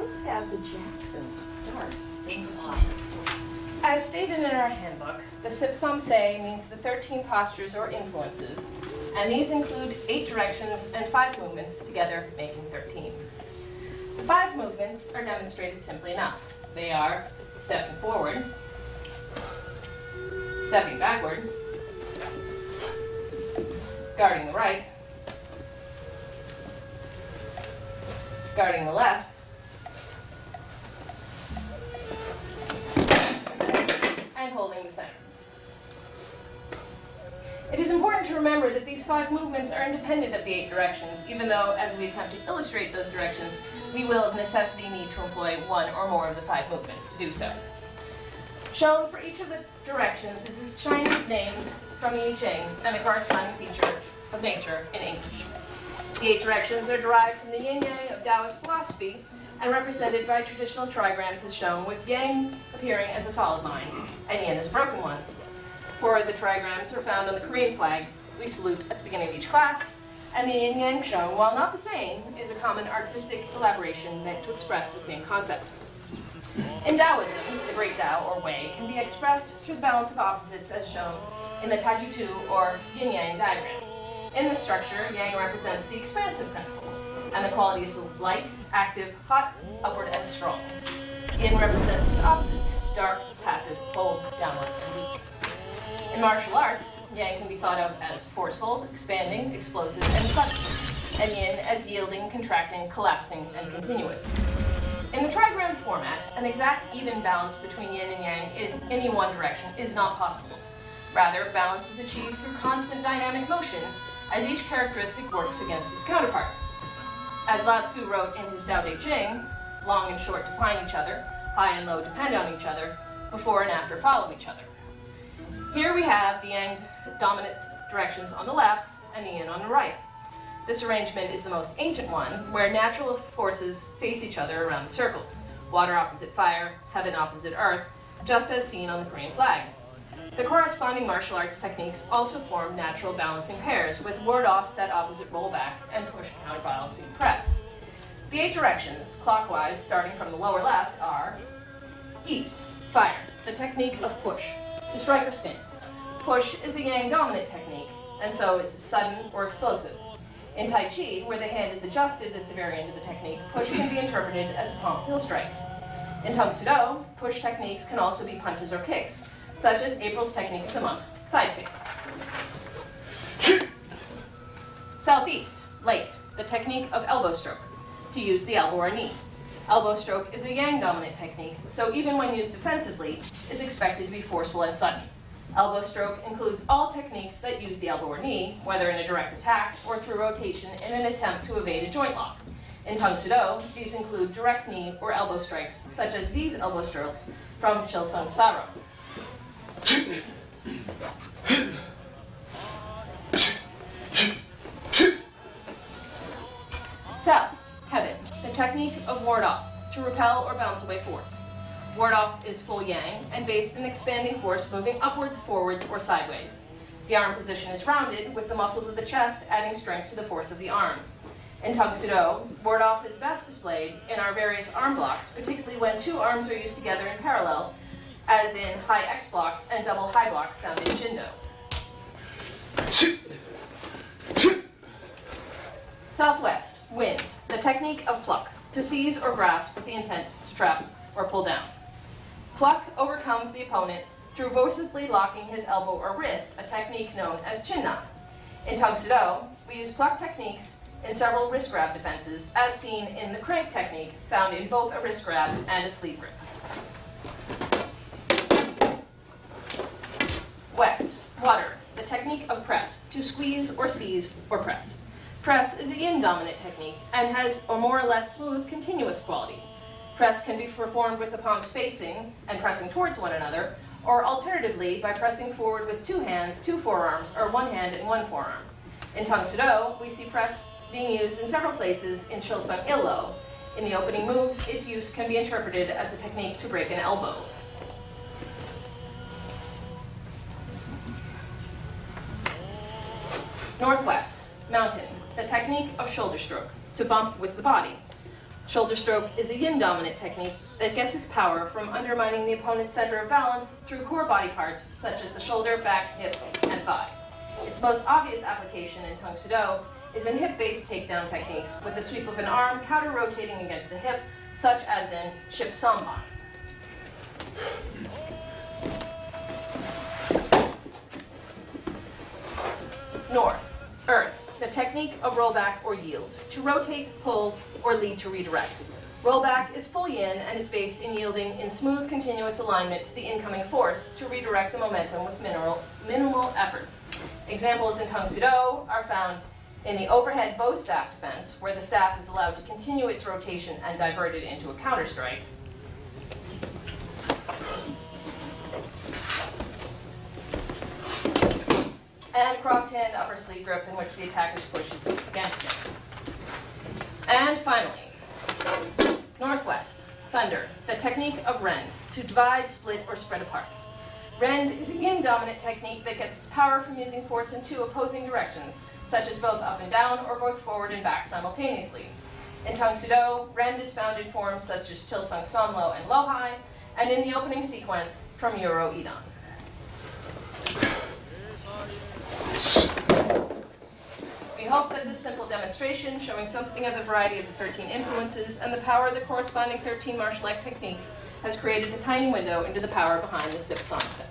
let's have the Jacksons start things off. As stated in our handbook, the Sip Sam Seh means the 13 postures or influences, and these include 8 directions and 5 movements, together making 13. The 5 movements are demonstrated simply enough. They are stepping forward, stepping backward, guarding the right, guarding the left, and holding the center. It is important to remember that these 5 movements are independent of the 8 directions, even though, as we attempt to illustrate those directions, we will of necessity need to employ one or more of the 5 movements to do so. Shown for each of the directions is this Chinese name from I Ching and the corresponding feature of nature in English. The 8 directions are derived from the yin-yang of Taoist philosophy and represented by traditional trigrams as shown, with yang appearing as a solid line and yin as a broken one. 4 of the trigrams are found on the Korean flag we salute at the beginning of each class, and the yin-yang shown, while not the same, is a common artistic elaboration meant to express the same concept. In Taoism, the Great Tao, or Wei, can be expressed through the balance of opposites as shown in the Tajitu, or yin-yang diagram. In this structure, yang represents the expansive principle, and the qualities of light, active, hot, upward, and strong. Yin represents its opposites, dark, passive, bold, downward, and weak. In martial arts, yang can be thought of as forceful, expanding, explosive, and sudden, and yin as yielding, contracting, collapsing, and continuous. In the trigram format, an exact even balance between yin and yang in any one direction is not possible. Rather, balance is achieved through constant dynamic motion, as each characteristic works against its counterpart. As Lao Tzu wrote in his Tao Te Ching, long and short define each other, high and low depend on each other, before and after follow each other. Here we have the yang dominant directions on the left and the yin on the right. This arrangement is the most ancient one, where natural forces face each other around the circle. Water opposite fire, heaven opposite earth, just as seen on the Korean flag. The corresponding martial arts techniques also form natural balancing pairs, with ward-off set opposite rollback and push counterbalancing press. The 8 directions, clockwise, starting from the lower left, are east, fire, the technique of push, to strike or stand. Push is a yang dominant technique, and so it's sudden or explosive. In Tai Chi, where the hand is adjusted at the very end of the technique, push can be interpreted as a palm heel strike. In Tung Sudo, push techniques can also be punches or kicks, such as April's technique of the month, side kick. Southeast, lake, the technique of elbow stroke, to use the elbow or knee. Elbow stroke is a yang dominant technique, so even when used defensively, is expected to be forceful and sudden. Elbow stroke includes all techniques that use the elbow or knee, whether in a direct attack or through rotation in an attempt to evade a joint lock. In Tung Sudo, these include direct knee or elbow strikes, such as these elbow strokes from Chil Sung Saro. South, heaven, the technique of ward off, to repel or bounce away force. Ward off is full yang and based in expanding force moving upwards, forwards, or sideways. The arm position is rounded, with the muscles of the chest adding strength to the force of the arms. In Tung Sudo, ward off is best displayed in our various arm blocks, particularly when 2 arms are used together in parallel, as in high X block and double high block found in Jindo. Southwest, wind, the technique of pluck, to seize or grasp with the intent to trap or pull down. Pluck overcomes the opponent through forcibly locking his elbow or wrist, a technique known as chin na. In Tung Sudo, we use pluck techniques in several wrist grab defenses, as seen in the crank technique found in both a wrist grab and a sleeve grip. West, water, the technique of press, to squeeze or seize or press. Press is a yin dominant technique and has a more or less smooth, continuous quality. Press can be performed with the palms facing and pressing towards one another, or alternatively by pressing forward with 2 hands, 2 forearms, or 1 hand and 1 forearm. In Tung Sudo, we see press being used in several places in Chil Sung Il-lo. In the opening moves, its use can be interpreted as a technique to break an elbow. Northwest, mountain, the technique of shoulder stroke, to bump with the body. Shoulder stroke is a yin dominant technique that gets its power from undermining the opponent's center of balance through core body parts such as the shoulder, back, hip, and thigh. Its most obvious application in Tang Soo Do is in hip-based takedown techniques with the sweep of an arm counter-rotating against the hip, such as in Sip Sam Seh. North, earth. The technique of rollback or yield, to rotate, pull, or lead to redirect. Rollback is full yin and is based in yielding in smooth, continuous alignment to the incoming force to redirect the momentum with minimal effort. Examples in Tang Soo Do are found in the overhead bow staff defense, where the staff is allowed to continue its rotation and divert it into a counter strike. And cross-hand upper sleeve grip, in which the attacker pushes against him. And finally, northwest, thunder, the technique of rend, to divide, split, or spread apart. Rend is a yin-dominant technique that gets its power from using force in two opposing directions, such as both up and down or both forward and back simultaneously. In Tang Soo Do, rend is found in forms such as Til Sung Sam Low and Low High, and in the opening sequence from Euro Idan. We hope that this simple demonstration, showing something of the variety of the 13 influences and the power of the corresponding 13 martial art techniques, has created a tiny window into the power behind the Sip Sam Seh.